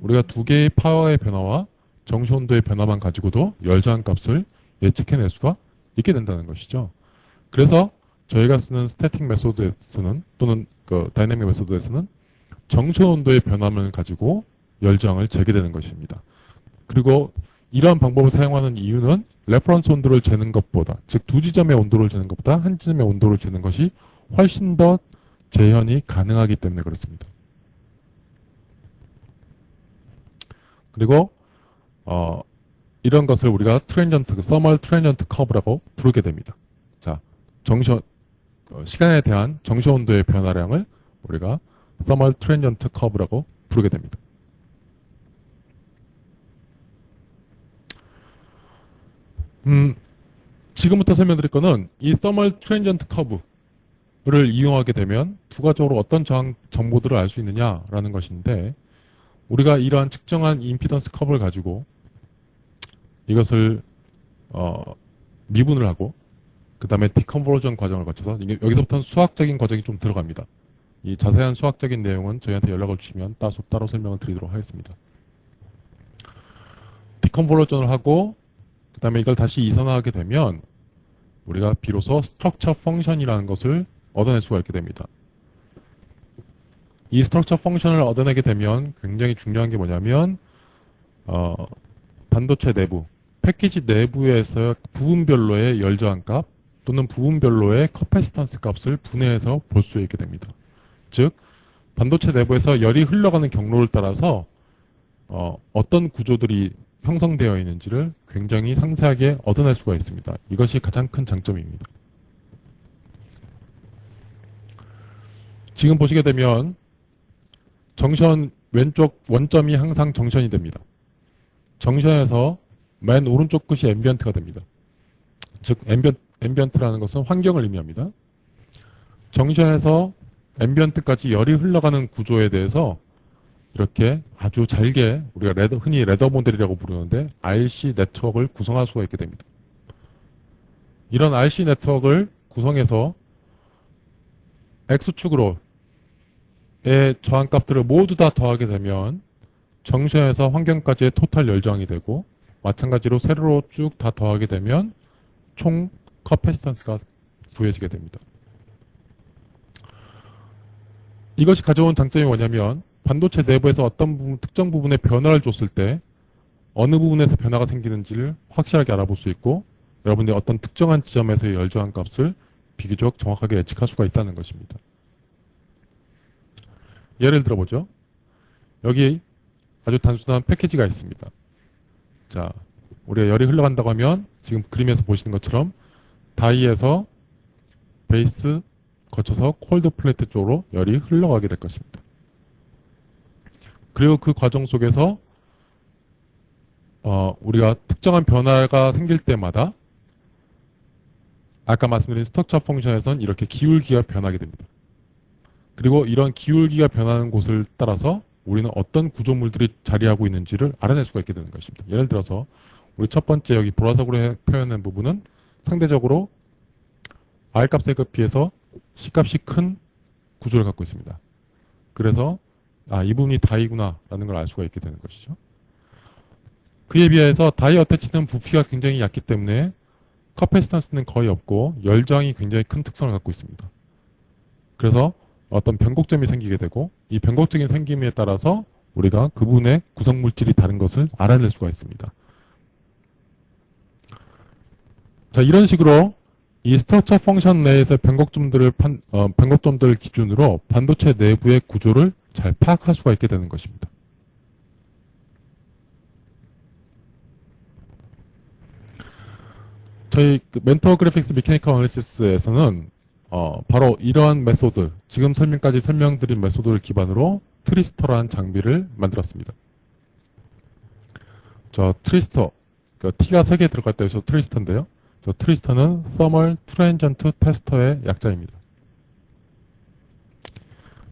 S1: 우리가 두 개의 파워의 변화와 정시 온도의 변화만 가지고도 열저항 값을 예측해낼 수가 있게 된다는 것이죠. 그래서 저희가 쓰는 스태틱 메소드에서는 또는 그 다이내믹 메소드에서는 정시 온도의 변화만 가지고 열저항을 재게 되는 것입니다. 그리고 이러한 방법을 사용하는 이유는 레퍼런스 온도를 재는 것보다 즉 두 지점의 온도를 재는 것보다 한 지점의 온도를 재는 것이 훨씬 더 재현이 가능하기 때문에 그렇습니다. 그리고 이런 것을 우리가 서멀 트랜전트 커브라고 부르게 됩니다. 자, 시간에 대한 정시 온도의 변화량을 우리가 Thermal Transient Curve라고 부르게 됩니다. 지금부터 설명드릴 거는 이 Thermal Transient Curve를 이용하게 되면 부가적으로 어떤 정보들을 알 수 있느냐라는 것인데, 우리가 이러한 측정한 임피던스 커브를 가지고 이것을 미분을 하고 그 다음에 디컨버전 과정을 거쳐서 여기서부터는 수학적인 과정이 좀 들어갑니다. 이 자세한 수학적인 내용은 저희한테 연락을 주시면 따로 설명을 드리도록 하겠습니다. 디컨버전을 하고 그 다음에 이걸 다시 이선화하게 되면 우리가 비로소 스트럭처 펑션이라는 것을 얻어낼 수가 있게 됩니다. 이 스트럭처 펑션을 얻어내게 되면 굉장히 중요한 게 뭐냐면 반도체 내부, 패키지 내부에서 부분별로의 열저항값 또는 부분별로의 커패시턴스 값을 분해해서 볼 수 있게 됩니다. 즉 반도체 내부에서 열이 흘러가는 경로를 따라서 어떤 구조들이 형성되어 있는지를 굉장히 상세하게 얻어낼 수가 있습니다. 이것이 가장 큰 장점입니다. 지금 보시게 되면 정션 왼쪽 원점이 항상 정션이 됩니다. 정션에서 맨 오른쪽 끝이 앰비언트가 됩니다. 즉 앰비언트라는 것은 환경을 의미합니다. 정션에서 앰비언트까지 열이 흘러가는 구조에 대해서 이렇게 아주 잘게 우리가 흔히 레더 모델이라고 부르는데 RC 네트워크를 구성할 수가 있게 됩니다. 이런 RC 네트워크를 구성해서 X축으로의 저항값들을 모두 다 더하게 되면 정션에서 환경까지의 토탈 열저항이 되고, 마찬가지로 세로로 쭉 다 더하게 되면 총 커패시턴스가 구해지게 됩니다. 이것이 가져온 장점이 뭐냐면 반도체 내부에서 어떤 특정 부분에 변화를 줬을 때 어느 부분에서 변화가 생기는지를 확실하게 알아볼 수 있고, 여러분들이 어떤 특정한 지점에서의 열저항 값을 비교적 정확하게 예측할 수가 있다는 것입니다. 예를 들어보죠. 여기 아주 단순한 패키지가 있습니다. 자, 우리가 열이 흘러간다고 하면 지금 그림에서 보시는 것처럼 다이에서 베이스 거쳐서 콜드 플레이트 쪽으로 열이 흘러가게 될 것입니다. 그리고 그 과정 속에서 우리가 특정한 변화가 생길 때마다 아까 말씀드린 스트럭처 펑션에선 이렇게 기울기가 변하게 됩니다. 그리고 이런 기울기가 변하는 곳을 따라서 우리는 어떤 구조물들이 자리하고 있는지를 알아낼 수가 있게 되는 것입니다. 예를 들어서 우리 첫 번째 여기 보라색으로 표현한 부분은 상대적으로 R값에 비해서 C값이 큰 구조를 갖고 있습니다. 그래서 이 부분이 다이구나 라는 걸 알 수가 있게 되는 것이죠. 그에 비해서 다이 어태치는 부피가 굉장히 얕기 때문에 커패시턴스는 거의 없고 열저항이 굉장히 큰 특성을 갖고 있습니다. 그래서 어떤 변곡점이 생기게 되고, 이 변곡적인 생김에 따라서 우리가 그 부분의 구성물질이 다른 것을 알아낼 수가 있습니다. 자, 이런 식으로 이 스트럭처 펑션 내에서 변곡점들을 기준으로 반도체 내부의 구조를 잘 파악할 수가 있게 되는 것입니다. 저희 멘터 그래픽스 메카니컬 어널리시스에서는 바로 이러한 메소드, 지금 설명까지 설명드린 메소드를 기반으로 트리스터라는 장비를 만들었습니다. 저 트리스터, T가 3개 들어갈 때 해서 트리스터인데요. 저 트리스터는 Thermal Transient Tester의 약자입니다.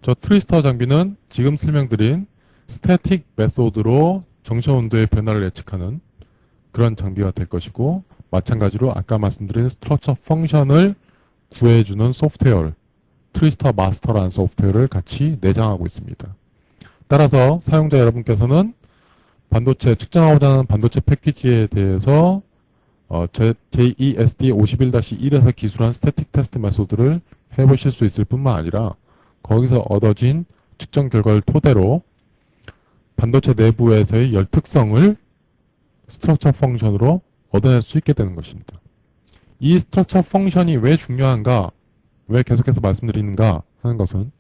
S1: 저 트리스터 장비는 지금 설명드린 스태틱 메소드로 정션 온도의 변화를 예측하는 그런 장비가 될 것이고, 마찬가지로 아까 말씀드린 스트럭처 펑션을 구해주는 소프트웨어, 트리스터 마스터라는 소프트웨어를 같이 내장하고 있습니다. 따라서 사용자 여러분께서는 반도체 측정하고자 하는 반도체 패키지에 대해서 JESD 51-1에서 기술한 스태틱 테스트 메소드를 해보실 수 있을 뿐만 아니라 거기서 얻어진 측정 결과를 토대로 반도체 내부에서의 열 특성을 스트럭처 펑션으로 얻어낼 수 있게 되는 것입니다. 이 스트럭처 펑션이 왜 중요한가, 왜 계속해서 말씀드리는가 하는 것은,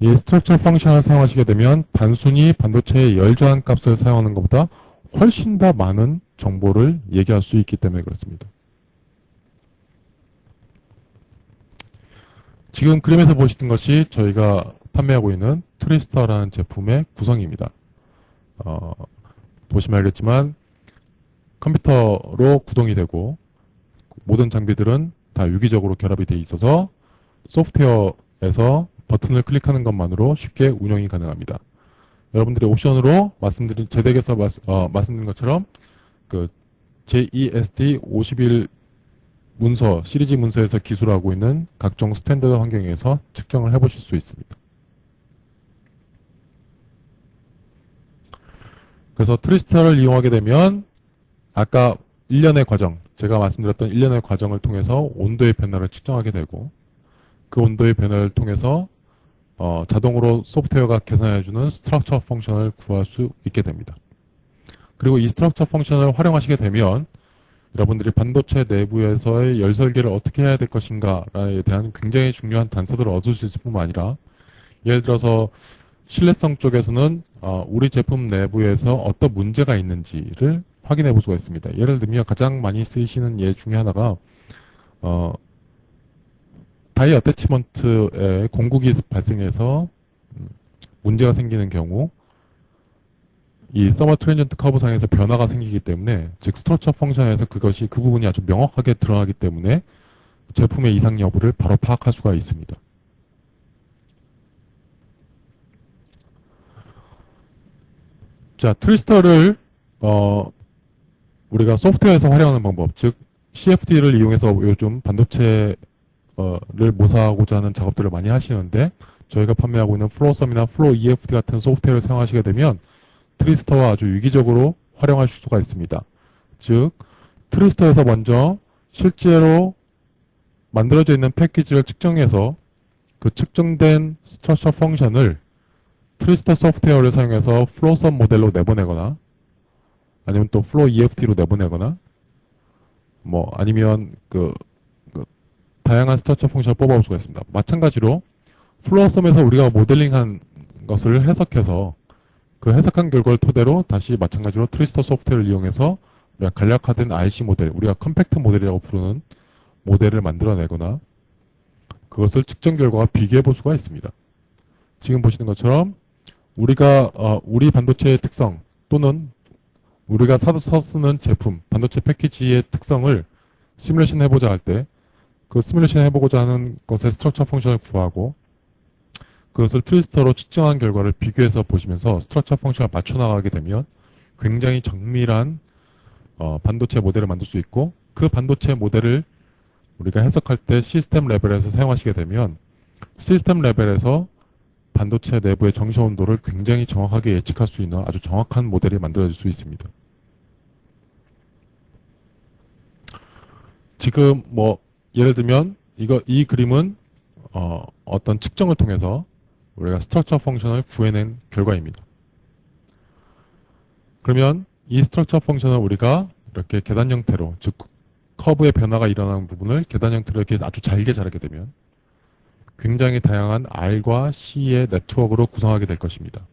S1: 이 스트럭처 펑션을 사용하시게 되면 단순히 반도체의 열저항 값을 사용하는 것보다 훨씬 더 많은 정보를 얘기할 수 있기 때문에 그렇습니다. 지금 그림에서 보시는 것이 저희가 판매하고 있는 트리스터라는 제품의 구성입니다. 보시면 알겠지만 컴퓨터로 구동이 되고 모든 장비들은 다 유기적으로 결합이 되어 있어서 소프트웨어에서 버튼을 클릭하는 것만으로 쉽게 운영이 가능합니다. 여러분들이 옵션으로 말씀드린 제덱에서 말씀드린 것처럼 그 JESD51 문서 시리즈 문서에서 기술하고 있는 각종 스탠더드 환경에서 측정을 해보실 수 있습니다. 그래서 트리스터를 이용하게 되면 아까 일련의 과정, 제가 말씀드렸던 일련의 과정을 통해서 온도의 변화를 측정하게 되고 그 온도의 변화를 통해서 자동으로 소프트웨어가 계산해주는 스트럭처 펑션을 구할 수 있게 됩니다. 그리고 이 스트럭처 펑션을 활용하시게 되면 여러분들이 반도체 내부에서의 열 설계를 어떻게 해야 될 것인가에 대한 굉장히 중요한 단서들을 얻을 수 있을 뿐만 아니라 예를 들어서 신뢰성 쪽에서는 우리 제품 내부에서 어떤 문제가 있는지를 확인해 볼 수가 있습니다. 예를 들면 가장 많이 쓰이시는 예 중에 하나가 다이 어태치먼트에 공국이 발생해서 문제가 생기는 경우 이 서머 트랜지언트 커브상에서 변화가 생기기 때문에 즉 스트럭처 펑션에서 그 부분이 아주 명확하게 드러나기 때문에 제품의 이상 여부를 바로 파악할 수가 있습니다. 자, 트리스터를 우리가 소프트웨어에서 활용하는 방법, 즉 CFD를 이용해서 요즘 반도체를 모사하고자 하는 작업들을 많이 하시는데 저희가 판매하고 있는 플로썸이나 플로 EFD 같은 소프트웨어를 사용하시게 되면 트리스터와 아주 유기적으로 활용하실 수가 있습니다. 즉 트리스터에서 먼저 실제로 만들어져 있는 패키지를 측정해서 그 측정된 스트럭처 펑션을 트리스터 소프트웨어를 사용해서 플로썸 모델로 내보내거나 아니면 또 플로 EFD로 내보내거나 뭐 아니면 다양한 스트럭처 펑션을 뽑아볼 수가 있습니다. 마찬가지로 플로썸에서 우리가 모델링한 것을 해석해서 그 해석한 결과를 토대로 다시 마찬가지로 트리스터 소프트웨어를 이용해서 우리가 간략화된 RC 모델, 우리가 컴팩트 모델이라고 부르는 모델을 만들어내거나 그것을 측정 결과와 비교해 볼 수가 있습니다. 지금 보시는 것처럼 우리가 우리 반도체의 특성 또는 우리가 사서 쓰는 제품, 반도체 패키지의 특성을 시뮬레이션 해보자 할 때 그 시뮬레이션 해보고자 하는 것의 스트럭처 펑션을 구하고 그것을 트리스터로 측정한 결과를 비교해서 보시면서 스트럭처 펑션을 맞춰나가게 되면 굉장히 정밀한 반도체 모델을 만들 수 있고 그 반도체 모델을 우리가 해석할 때 시스템 레벨에서 사용하시게 되면 시스템 레벨에서 반도체 내부의 정시 온도를 굉장히 정확하게 예측할 수 있는 아주 정확한 모델이 만들어질 수 있습니다. 지금 뭐 예를 들면 이 그림은 어떤 측정을 통해서 우리가 스트럭처 펑션을 구해낸 결과입니다. 그러면 이 스트럭처 펑션을 우리가 이렇게 계단 형태로 즉 커브의 변화가 일어나는 부분을 계단 형태로 이렇게 아주 잘게 자르게 되면 굉장히 다양한 R과 C의 네트워크로 구성하게 될 것입니다.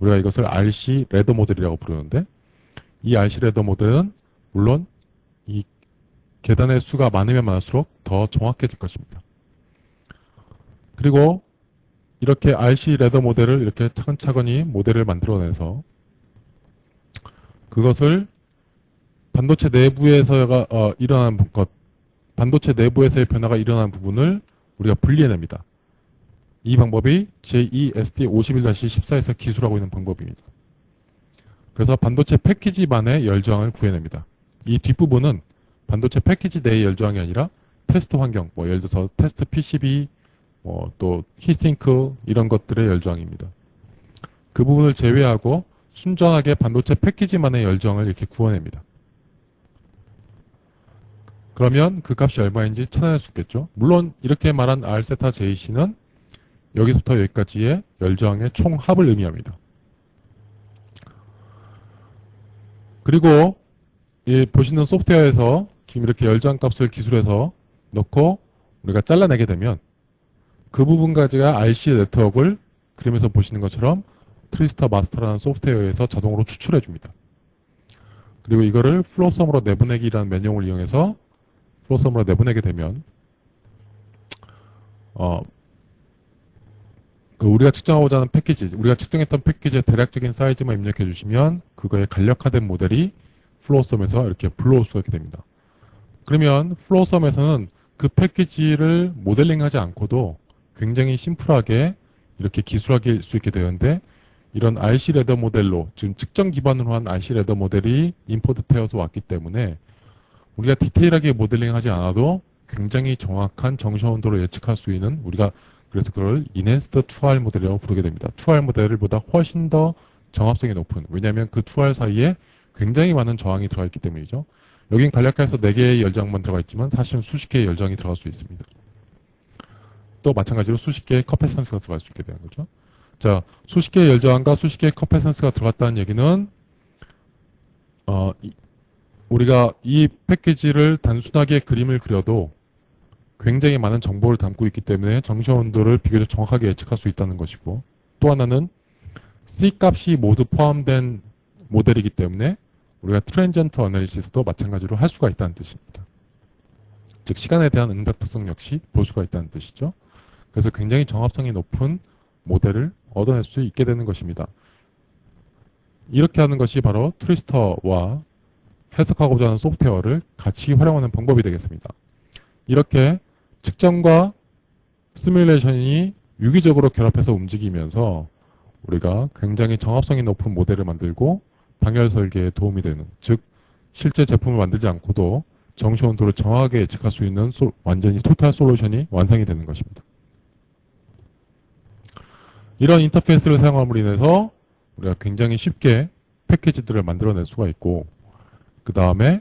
S1: 우리가 이것을 RC 레더 모델이라고 부르는데 이 RC 레더 모델은 물론 이 계단의 수가 많으면 많을수록 더 정확해질 것입니다. 그리고 이렇게 RC 레더 모델을 이렇게 차근차근히 모델을 만들어내서 그것을 반도체 내부에서 일어나는 것, 반도체 내부에서의 변화가 일어나는 부분을 우리가 분리해냅니다. 이 방법이 JESD51-14에서 기술하고 있는 방법입니다. 그래서 반도체 패키지만의 열저항을 구해냅니다. 이 뒷부분은 반도체 패키지 내의 열저항이 아니라 테스트 환경, 뭐 예를 들어서 테스트 PCB, 또 히트싱크 이런 것들의 열저항입니다. 그 부분을 제외하고 순전하게 반도체 패키지만의 열저항을 이렇게 구워냅니다. 그러면 그 값이 얼마인지 찾아낼 수 있겠죠. 물론 이렇게 말한 R세타 JC는 여기서부터 여기까지의 열저항의 총합을 의미합니다. 그리고 이 보시는 소프트웨어에서 지금 이렇게 열저항 값을 기술해서 넣고 우리가 잘라내게 되면 그 부분까지가 RC 네트워크를 그림에서 보시는 것처럼 트리스터 마스터라는 소프트웨어에서 자동으로 추출해 줍니다. 그리고 이거를 플로썸으로 내보내기라는 명령을 이용해서 플로썸으로 내보내게 되면 그 우리가 측정하고자 하는 패키지, 우리가 측정했던 패키지의 대략적인 사이즈만 입력해 주시면 그거의 간략화된 모델이 플로우썸에서 이렇게 불러올 수가 있게 됩니다. 그러면 플로우썸에서는 그 패키지를 모델링하지 않고도 굉장히 심플하게 이렇게 기술화할 수 있게 되는데, 이런 RC 레더 모델로, 지금 측정 기반으로 한 RC 레더 모델이 임포트 되어서 왔기 때문에 우리가 디테일하게 모델링하지 않아도 굉장히 정확한 정션 온도를 예측할 수 있는, 우리가 그래서 그걸 Enhanced 2R 모델이라고 부르게 됩니다. 2R 모델보다 훨씬 더 정합성이 높은, 왜냐하면 그 2R 사이에 굉장히 많은 저항이 들어가 있기 때문이죠. 여긴 간략화해서 4개의 열정만 들어가 있지만 사실은 수십 개의 열정이 들어갈 수 있습니다. 또 마찬가지로 수십 개의 커패선스가 들어갈 수 있게 되는 거죠. 자, 수십 개의 열저항과 수십 개의 커패선스가 들어갔다는 얘기는 우리가 이 패키지를 단순하게 그림을 그려도 굉장히 많은 정보를 담고 있기 때문에 정션 온도를 비교적 정확하게 예측할 수 있다는 것이고, 또 하나는 C 값이 모두 포함된 모델이기 때문에 우리가 트랜지언트 어널리시스도 마찬가지로 할 수가 있다는 뜻입니다. 즉 시간에 대한 응답 특성 역시 볼 수가 있다는 뜻이죠. 그래서 굉장히 정합성이 높은 모델을 얻어낼 수 있게 되는 것입니다. 이렇게 하는 것이 바로 트위스터와 해석하고자 하는 소프트웨어를 같이 활용하는 방법이 되겠습니다. 이렇게 측정과 시뮬레이션이 유기적으로 결합해서 움직이면서 우리가 굉장히 정합성이 높은 모델을 만들고 방열 설계에 도움이 되는, 즉 실제 제품을 만들지 않고도 정시 온도를 정확하게 예측할 수 있는 완전히 토탈 솔루션이 완성이 되는 것입니다. 이런 인터페이스를 사용함으로 인해서 우리가 굉장히 쉽게 패키지들을 만들어낼 수가 있고, 그 다음에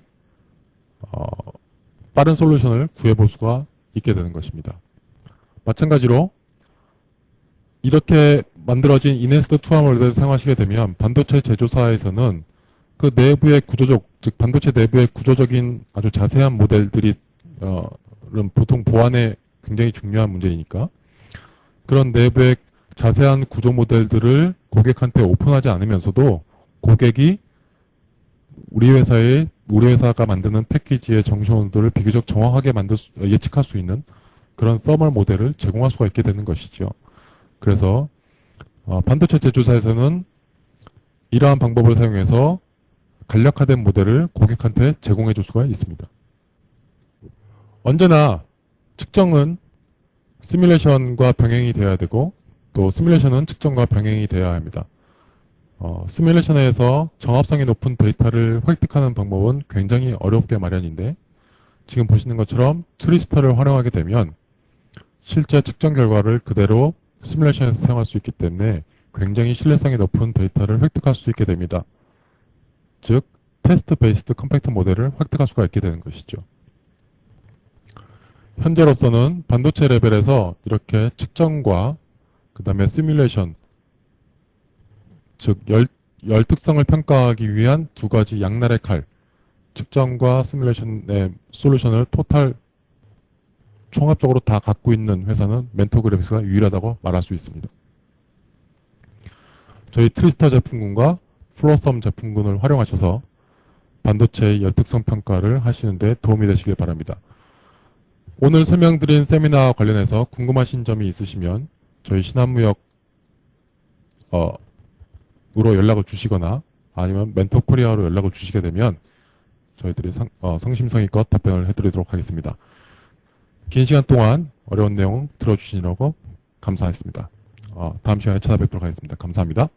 S1: 빠른 솔루션을 구해볼 수가 있게 되는 것입니다. 마찬가지로 이렇게 만들어진 이네스트 투하 모델을 사용하시게 되면 반도체 제조사에서는 그 내부의 구조적, 즉 반도체 내부의 구조적인 아주 자세한 모델들이 보통 보안에 굉장히 중요한 문제이니까 그런 내부의 자세한 구조 모델들을 고객한테 오픈하지 않으면서도 고객이 우리 회사가 만드는 패키지의 정션 온도를 비교적 정확하게 예측할 수 있는 그런 서멀 모델을 제공할 수가 있게 되는 것이죠. 그래서 반도체 제조사에서는 이러한 방법을 사용해서 간략화된 모델을 고객한테 제공해 줄 수가 있습니다. 언제나 측정은 시뮬레이션과 병행이 되어야 되고, 또 시뮬레이션은 측정과 병행이 되어야 합니다. 시뮬레이션에서 정합성이 높은 데이터를 획득하는 방법은 굉장히 어렵게 마련인데, 지금 보시는 것처럼 트위스터를 활용하게 되면 실제 측정 결과를 그대로 시뮬레이션에서 사용할 수 있기 때문에 굉장히 신뢰성이 높은 데이터를 획득할 수 있게 됩니다. 즉, 테스트 베이스드 컴팩트 모델을 획득할 수가 있게 되는 것이죠. 현재로서는 반도체 레벨에서 이렇게 측정과 그 다음에 시뮬레이션, 즉 열 특성을 평가하기 위한 두 가지 양날의 칼, 측정과 시뮬레이션의 솔루션을 토탈 종합적으로 다 갖고 있는 회사는 멘토그래픽스가 유일하다고 말할 수 있습니다. 저희 트위스터 제품군과 플로썸 제품군을 활용하셔서 반도체의 열특성 평가를 하시는데 도움이 되시길 바랍니다. 오늘 설명드린 세미나와 관련해서 궁금하신 점이 있으시면 저희 신한무역 으로 연락을 주시거나 아니면 멘토코리아로 연락을 주시게 되면 저희들이 성심성의껏 답변을 해드리도록 하겠습니다. 긴 시간 동안 어려운 내용 들어주시느라고 감사했습니다. 다음 시간에 찾아뵙도록 하겠습니다. 감사합니다.